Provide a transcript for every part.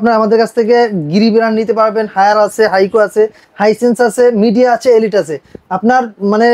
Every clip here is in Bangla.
আপনারা আমাদের কাছ থেকে গিরি ব্র্যান্ড নিতে পারবেন। হায়ার আছে, হাইকো আছে, হাইসেন্স আছে, মিডিয়া আছে, এলিট আছে। আপনার মানে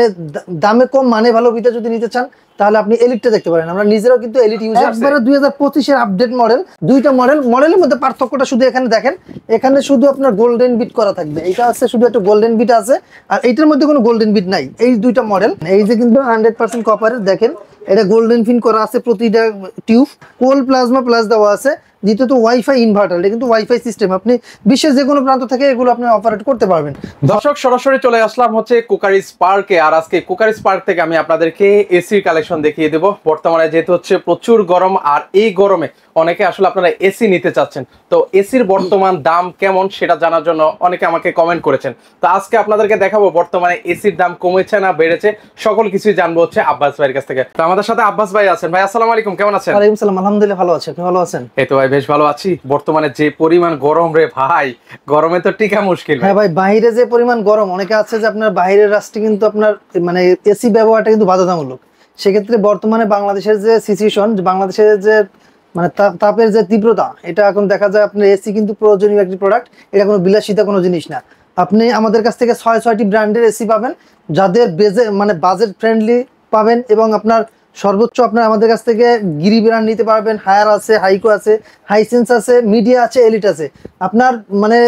দামে কম মানে ভালো ভিতরে যদি নিতে চান তাহলে আপনি এলিটটা দেখতে পারেন। আমরা নিজেরাও কিন্তু এলিট ইউজার। একবারে 2025 এর আপডেট মডেল, দুইটা মডেলের মধ্যে পার্থক্যটা শুধু এখানে দেখেন। এখানে শুধু আপনার গোল্ডেন বিট করা থাকবে, এটা আছে শুধু একটা গোল্ডেন বিট আছে, আর এইটার মধ্যে কোনো গোল্ডেন বিট নাই। এই দুইটা মডেল, এই যে কিন্তু 100% কপারের, দেখেন এটা গোল্ডেন ফিন করা আছে প্রতিটা টিউব, কোল প্লাজমা প্লাস দেওয়া আছে। দ্বিতীয়ত ওয়াইফাই ইনভার্টার, এটা কিন্তু ওয়াইফাই সিস্টেম, আপনি বিশ্বের যে কোনো প্রান্ত থেকে এগুলো আপনি অপারেট করতে পারবেন। দর্শক সরাসরি চলে আসলাম হচ্ছে কুকারিজ পার্কে, আর আজকে কুকারিজ পার্ক থেকে আমি আপনাদেরকে এসির কালেকশন দেখিয়ে দেবো। বর্তমানে যেহেতু হচ্ছে প্রচুর গরম, আর এই গরমে অনেকে আসলে আপনারা এসি নিতে চাচ্ছেন, তো এসির বর্তমান দাম কেমন সেটা জানার জন্য অনেকে আমাকে কমেন্ট করেছেন। তো আজকে আপনাদেরকে দেখাবো বর্তমানে এসির দাম কমেছে না বেড়েছে, সকল কিছুই জানবো হচ্ছে আব্বাস ভাইয়ের কাছ থেকে। তো আমাদের সাথে আব্বাস ভাই আছেন। ভাই আসসালামু আলাইকুম, কেমন আছেন? ওয়ালাইকুম সালাম, আলহামদুলিল্লাহ ভালো আছি, আপনি ভালো আছেন? এই তো ভাই বেশ ভালো আছি। বর্তমানে যে পরিমাণ গরম রে ভাই, গরমে তো টিকা মুশকিল। হ্যাঁ ভাই, বাইরে যে পরিমাণ গরম, অনেকে আছে যে আপনার বাইরের রাষ্ট্রে কিন্তু আপনার মানে এসি ব্যবহারটা কিন্তু বাধ্যতামূলক। সেক্ষেত্রে বর্তমানে বাংলাদেশের যে সিচুয়েশন, বাংলাদেশের যে মানে তাপের যে তীব্রতা, এটা এখন দেখা যায় আপনার এসি কিন্তু প্রয়োজনীয় একটি প্রোডাক্ট, এটা কোনো বিলাসিতা কোনো জিনিস না। আপনি আমাদের কাছ থেকে 6টি ব্র্যান্ডের এসি পাবেন, যাদের মানে বাজেট ফ্রেন্ডলি পাবেন, এবং আপনার সর্বোচ্চ আপনার আমাদের কাছ থেকে গিরি ব্র্যান্ড নিতে পারবেন। হায়ার আছে, হাইকো আছে, হাইসেন্স আছে, মিডিয়া আছে, এলিট আছে। আপনার মানে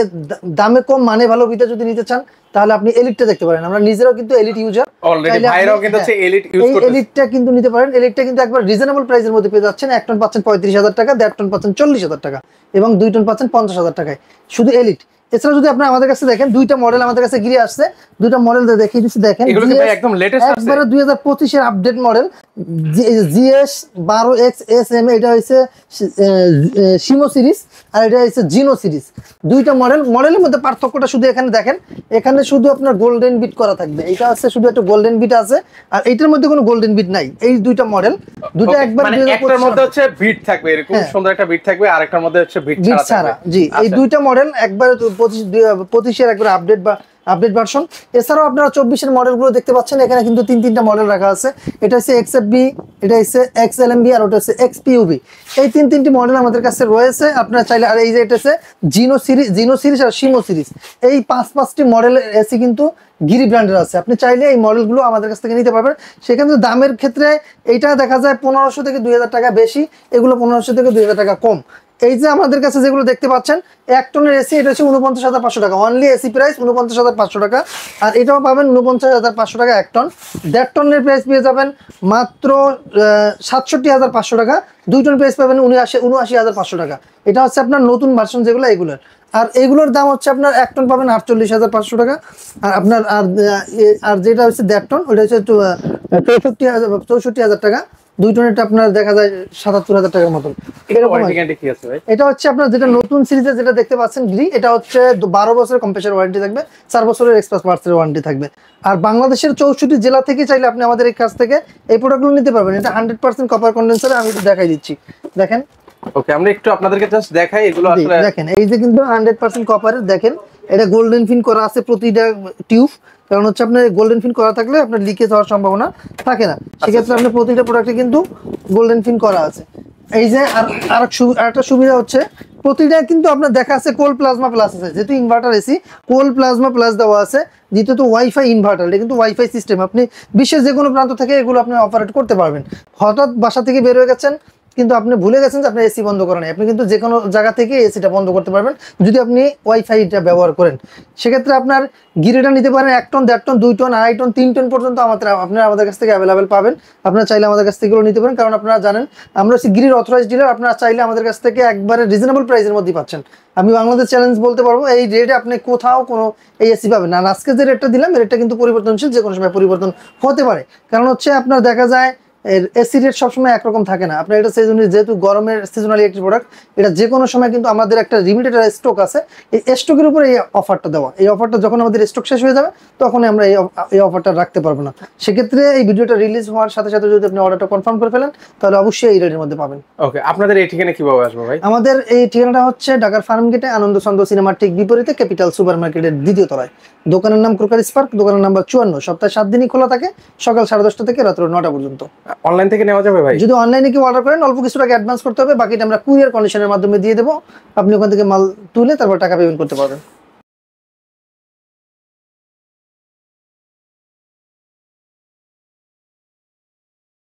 দামে কম মানে ভালো ভিতরে যদি নিতে চান তাহলে আপনি এলিটটা দেখতে পারেন। আমরা নিজেরাও কিন্তু এলিট ইউজার, অলরেডি ভাইরাও কিন্তু হচ্ছে এলিট ইউজ করতেছে। এলিটটা কিন্তু নিতে পারেন। এলিটটা কিন্তু একবার রিজনেবল প্রাইসের মধ্যে পেয়ে যাচ্ছেন। 1 টন পাচ্ছেন 35,000 টাকা, 1.5 টন পাচ্ছেন 40,000 টাকা, এবং 2 টন পাচ্ছেন 50,000 টাকায়, শুধু এলিট। এছাড়া যদি আপনি আমাদের কাছে দেখেন, দুইটা মডেল আমাদের কাছে গিয়ে আসছে, দুইটা মডেল দেখিয়ে দিচ্ছি। দেখেন এগুলো কি ভাই একদম লেটেস্ট আছে, একবারে 2025 এর update model GS 12X SM, এটা হইছে শিমো সিরিজ, আর এটা হইছে জিনো সিরিজ। দুইটা মডেলের মধ্যে পার্থক্যটা শুধু এখানে দেখেন। এখানে শুধু আপনার গোল্ডেন বিট করা থাকবে, এটা আছে শুধু একটা গোল্ডেন বিট আছে, আর এইটার মধ্যে কোনো গোল্ডেন বিট নাই। এই দুইটা মডেল, দুটো একবার মানে একটার মধ্যে হচ্ছে বিট থাকবে, এরকম সুন্দর একটা বিট থাকবে, আর একটার মধ্যে হচ্ছে বিট ছাড়া। জি, এই দুইটা মডেল একবার 25 এর একবার আপডেট ভার্সন। এছাড়াও আপনারা 24 এর মডেলগুলো দেখতে পাচ্ছেন, এখানে কিন্তু তিনটা মডেল রাখা আছে। এটা হচ্ছে XFB, এটা হচ্ছে XLMB, আর ওটা হচ্ছে XPUB। এই তিনটি মডেল আমাদের কাছে রয়েছে, আপনারা চাইলে। আর এই যে এটা হচ্ছে জিনো সিরিজ আর শিমো সিরিজ, এই 5টি মডেলের এসি কিন্তু গিরি ব্র্যান্ডের আছে। আপনি চাইলে এই মডেলগুলো আমাদের কাছ থেকে নিতে পারবেন। সেখানে দামের ক্ষেত্রে এইটা দেখা যায় 1500 থেকে 2000 টাকা বেশি, এগুলো 1500 থেকে 2000 টাকা কম। এই যে আমাদের কাছে যেগুলো দেখতে পাচ্ছেন, 1 টনের এসি, এটা হচ্ছে 49,500 টাকা, অনলি এসি প্রাইস 49,500 টাকা। আর এটাও পাবেন 49,500 টাকা 1 টন। 1.5 টনের প্রাইস পেয়ে যাবেন মাত্র 67,500 টাকা। 2 টন প্রাইস পাবেন 79,500 টাকা। এটা হচ্ছে আপনার নতুন ভার্সন যেগুলো, এগুলোর। আর এগুলোর দাম হচ্ছে আপনার 1 টন পাবেন 48,500 টাকা। আর আপনার আর যেটা হচ্ছে 1.5 টন, ওটা হচ্ছে 64,000 টাকা। 2 টনেরটা আপনার দেখা যায় 77,000 টাকার মতন। এটা হচ্ছে আপনার যেটা নতুন সিরিজে যেটা দেখতে পাচ্ছেন গ্রি, এটা হচ্ছে 12 বছরের কম্প্রেসার ওয়ারেন্টি থাকবে, 4 বছরের এক্সপ্রেস পার্টসের ওয়ারেন্টি থাকবে। আর বাংলাদেশের 64 জেলা থেকে চাইলে আপনি আমাদের এই কাছ থেকে এই প্রোডাক্টগুলো নিতে পারবেন। এটা 100% কপার কন্ডেন্সার, আমি একটু দেখাই দিচ্ছি। দেখেন, ওকে, আমরা একটু আপনাদেরকে জাস্ট দেখাই এগুলো আসলে। দেখেন, এই যে কিন্তু 100% কপারের, দেখেন এটা গোল্ডেন ফিন করা আছে প্রতিটা টিউব। কারণ হচ্ছে আপনার গোল্ডেন ফিন করা থাকলে আপনার লিকেজ হওয়ার সম্ভাবনা থাকে না। সেক্ষেত্রে আপনার প্রতিটা প্রোডাক্টে কিন্তু গোল্ডেন ফিন করা আছে। এই যে আরেকটা সুবিধা হচ্ছে, প্রতিটা কিন্তু আপনার দেখা আছে কোল প্লাজমা প্লাস আছে, যেহেতু ইনভার্টার এসি, কোল প্লাজমা প্লাস দেওয়া আছে। দ্বিতীয়ত ওয়াইফাই ইনভার্টার, এটা কিন্তু ওয়াইফাই সিস্টেম, আপনি বিশ্বের যে কোনো প্রান্ত থেকে এগুলো আপনি অপারেট করতে পারবেন। হঠাৎ বাসা থেকে বের হয়ে গেছেন, কিন্তু আপনি ভুলে গেছেন যে আপনার এসি বন্ধ করা নেই, আপনি কিন্তু যে কোনো জায়গা থেকে এসিটা বন্ধ করতে পারবেন যদি আপনি ওয়াইফাইটা ব্যবহার করেন। সেক্ষেত্রে আপনার গিরিটা নিতে পারেন 1 ton, 1.5 ton, 2 ton, 2.5 ton, 3 ton পর্যন্ত আপনারা আমাদের কাছ থেকে অ্যাভেলেবেল পাবেন। আপনারা চাইলে আমাদের কাছ থেকে এগুলো নিতে পারেন, কারণ আপনারা জানেন আমরা হচ্ছে গিরির অথরাইজড ডিলার। আপনারা চাইলে আমাদের কাছ থেকে একবারে রিজনেবল প্রাইসের মধ্যেই পাচ্ছেন। আমি বাংলাদেশ চ্যালেঞ্জ বলতে পারবো, এই রেটে আপনি কোথাও কোনো এই এসি পাবেন না। আজকে যে রেটটা দিলাম, রেটটা কিন্তু পরিবর্তনশীল, যে কোনো সময় পরিবর্তন হতে পারে। কারণ হচ্ছে আপনার দেখা যায় এসি রেট সবসময় একরকম থাকে না। আপনার এটা সিজনালি, যেহেতু গরমের সিজনালি একটি প্রোডাক্ট, এটা যে কোনো সময় কিন্তু আমাদের একটা লিমিটেড স্টক আছে। এই স্টকের উপরে এই অফারটা দেওয়া, এই অফারটা যখন আমাদের স্টক শেষ হয়ে যাবে তখনই আমরা এই অফারটা রাখতে পারবো না। সেক্ষেত্রে এই ভিডিওটা রিলিজ হওয়ার সাথে সাথে যদি আপনি অর্ডারটা কনফার্ম করে ফেলেন, তাহলে অবশ্যই এই রেটের মধ্যে পাবেন। ওকে, আপনাদের এই ঠিকানা কিভাবে আসবে ভাই? আমাদের এই ঠিকানাটা হচ্ছে ঢাকার ফার্ম গেটে, আনন্দ চন্দ্র সিনেমার ঠিক বিপরীতে, ক্যাপিটাল সুপার মার্কেটের 2য় তলায়। দোকানের নাম কুকারিজ পার্ক, দোকানের নাম্বার 54। সপ্তাহে 7 দিনই খোলা থাকে, সকাল 10:30 থেকে রাত্র 9টা পর্যন্ত। অনলাইন থেকে নেওয়া যাবে ভাই? যদি অনলাইনে কি অর্ডার করেন অল্প কিছু টাকা অ্যাডভান্স করতে হবে, বাকিটা আমরা কুরিয়ার কন্ডিশনের মাধ্যমে দিয়ে দেবো, আপনি ওখান থেকে মাল তুলে তারপর টাকা পেমেন্ট করতে পারবেন।